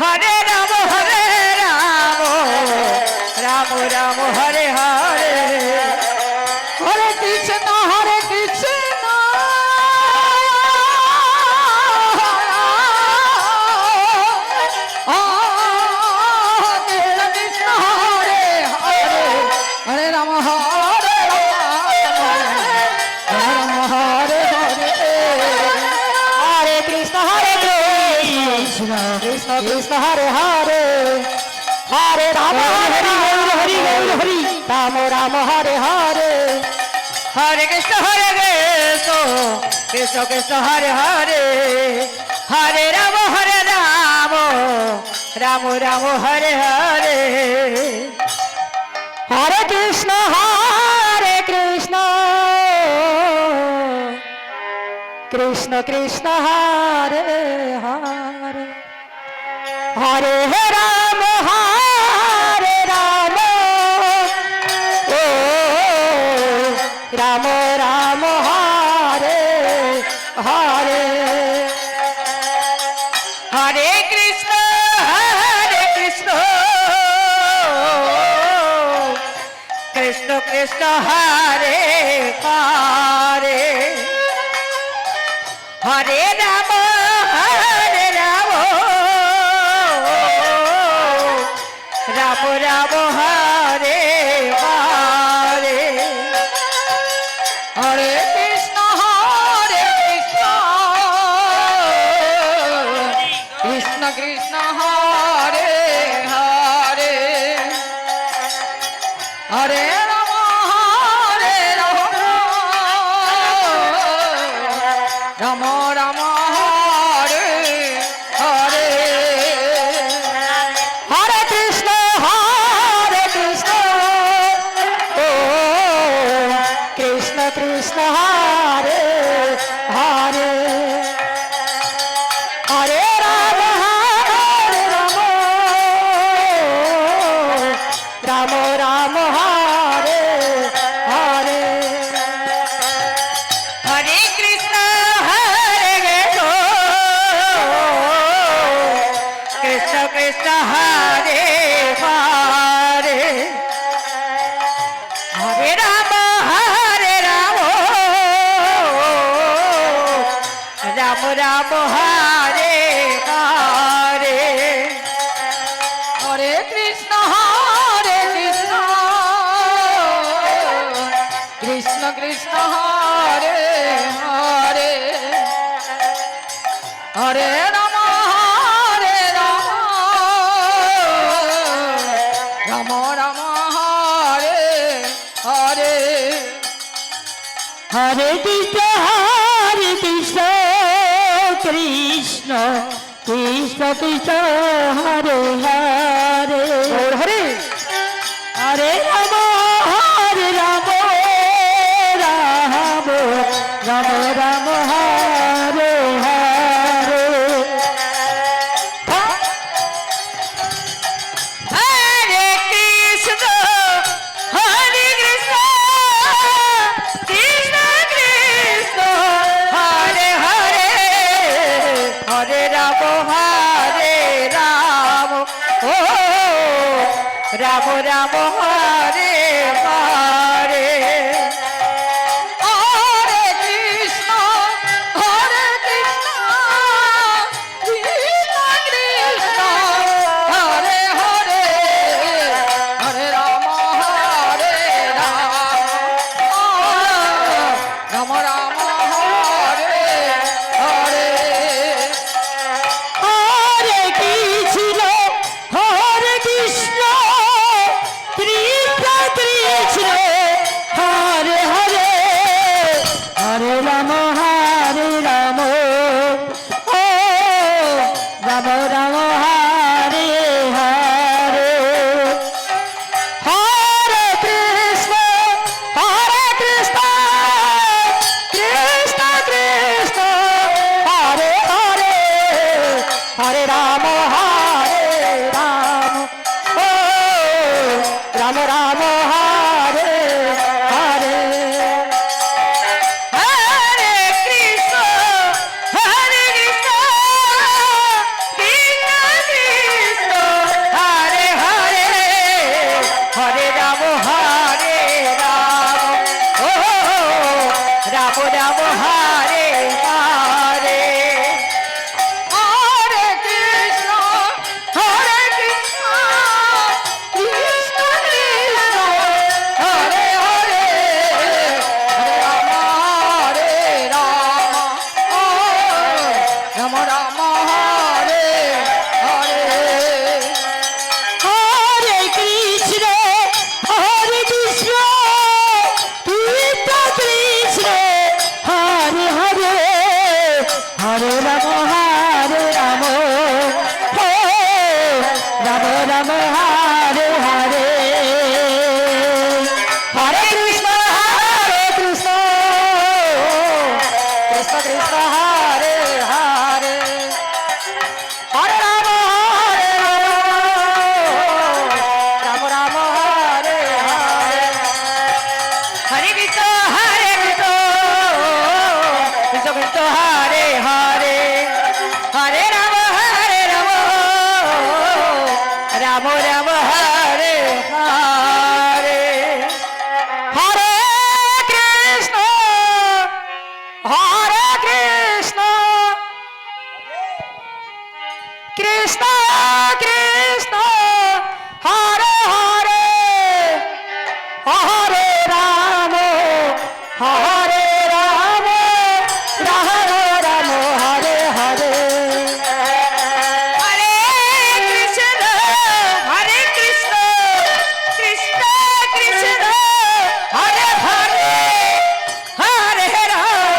হরে Ram Ram Ram Hare Hare Hare Krishna হরে Ram হরে Ram Hare Hare Krishna Krishna Krishna Hare Hare Hare Ram হরে Hari Hari Ram Ram Hare Hare Hare Krishna Krishna Krishna Hare Hare Hare Ram Ram Ram Hare Hare Hare Krishna Krishna Krishna Hare Hare Hare Ram ও Ram Ram Hare Hare Hare Krishna Krishna Krishna Hare Hare Hare Ram Ram Ram Hare Hare Hare Krishna Krishna Krishna Hare Hare Hare Ram Ram Ram Hare Hare Hare Krishna ও Krishna Krishna Hare Hare Hare Ram Ram Ram Hare Hare Hare Krishna Krishna Krishna Hare Hare Hare Ram Ram Ram Hare Hare Hare Krishna Krishna Krishna Hare Hare Hare Ram Ram Ram Hare Hare Hare Krishna Krishna Krishna Krishna Hare Hare Hare Hare Ram Ram Ram Hare Hare Hare Krishna Krishna Krishna Hare Hare Hare Ram ও Ram Ram Hare Hare Hare Krishna Krishna Krishna Hare Hare Hare Ram Ram Ram Hare Hare Hare Krishna Krishna Krishna Ram Hare Hare Hare Krishna Krishna Krishna Hare Hare Hare Ram Ram Ram Hare Hare Hare Krishna Krishna Krishna Hare Hare Hare Ram Ram Ram Hare Hare Hare Krishna Krishna Krishna Hare Hare Hare Ram হরে Ram Ram Ram Hare Hare Hare Krishna Krishna Krishna Hare Hare Hare Ram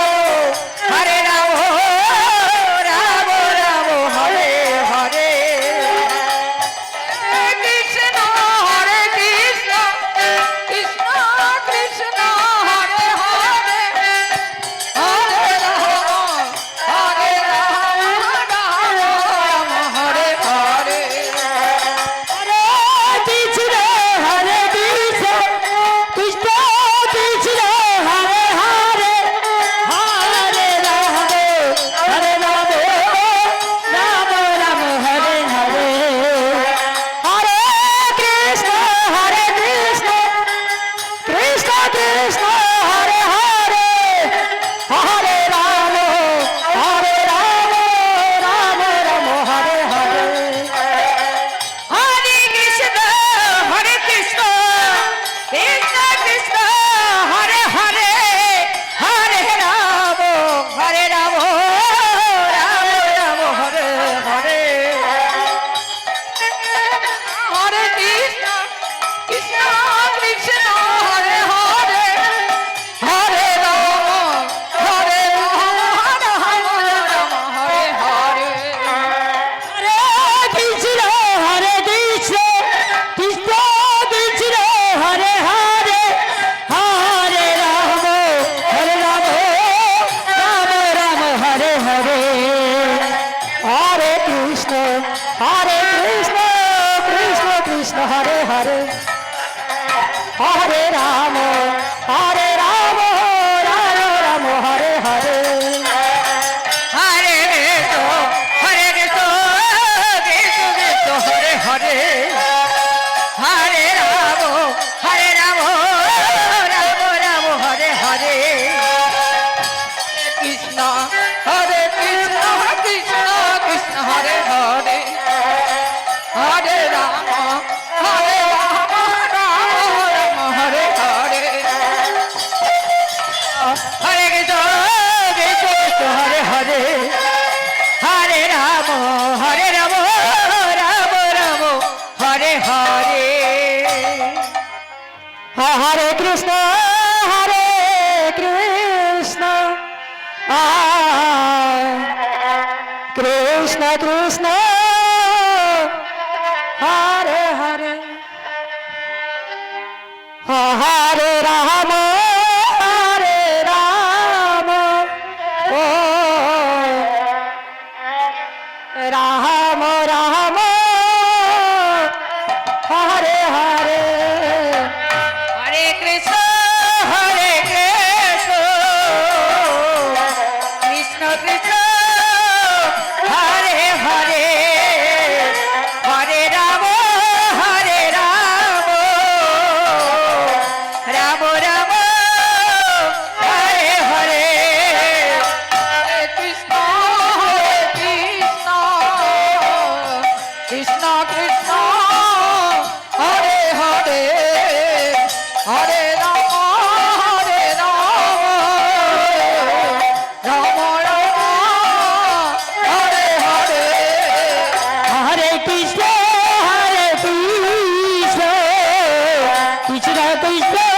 Ram Ram Hare Hare Krishna হরে Krishna Krishna Krishna Hare Hare Hare Ram Ram Ram Hare Hare Hare Krishna Krishna Krishna Hare Hare Hare Ram Ram Ram Hare Hare Hare Krishna Krishna Krishna Hare Hare Hare Ram Ram Ram Hare Hare Hare Krishna Krishna Krishna Krishna Hare Hare Hare Ram Ram Ram Hare Hare Hare Krishna Krishna Krishna Hare Hare Hare Ram Ram Hare Hare Hare Krishna Krishna Krishna Krishna Hare Hare Hare Ram Ram Ram Hare Hare Hare Krishna Krishna Krishna Hare Hare Hare Ram Ram Ram Hare Hare Hare Krishna Krishna Hare Hare Hare Ram Ram Ram Hare Hare Krishna হরে Krishna Krishna Krishna Hare Hare Hare Ram Ram Ram Hare Hare Hare Krishna Krishna Hare Hare Hare Ram Ram Ram Hare Hare Hare Krishna Krishna Krishna Krishna Hare Hare Hare Ram ও Ram Ram Hare Hare Hare Krishna Krishna Krishna Hare Hare Hare Ram Ram Ram Hare Hare Hare Krishna Krishna Krishna Hare Hare Hare Ram Ram Ram Hare Hare Hare Krishna Krishna Krishna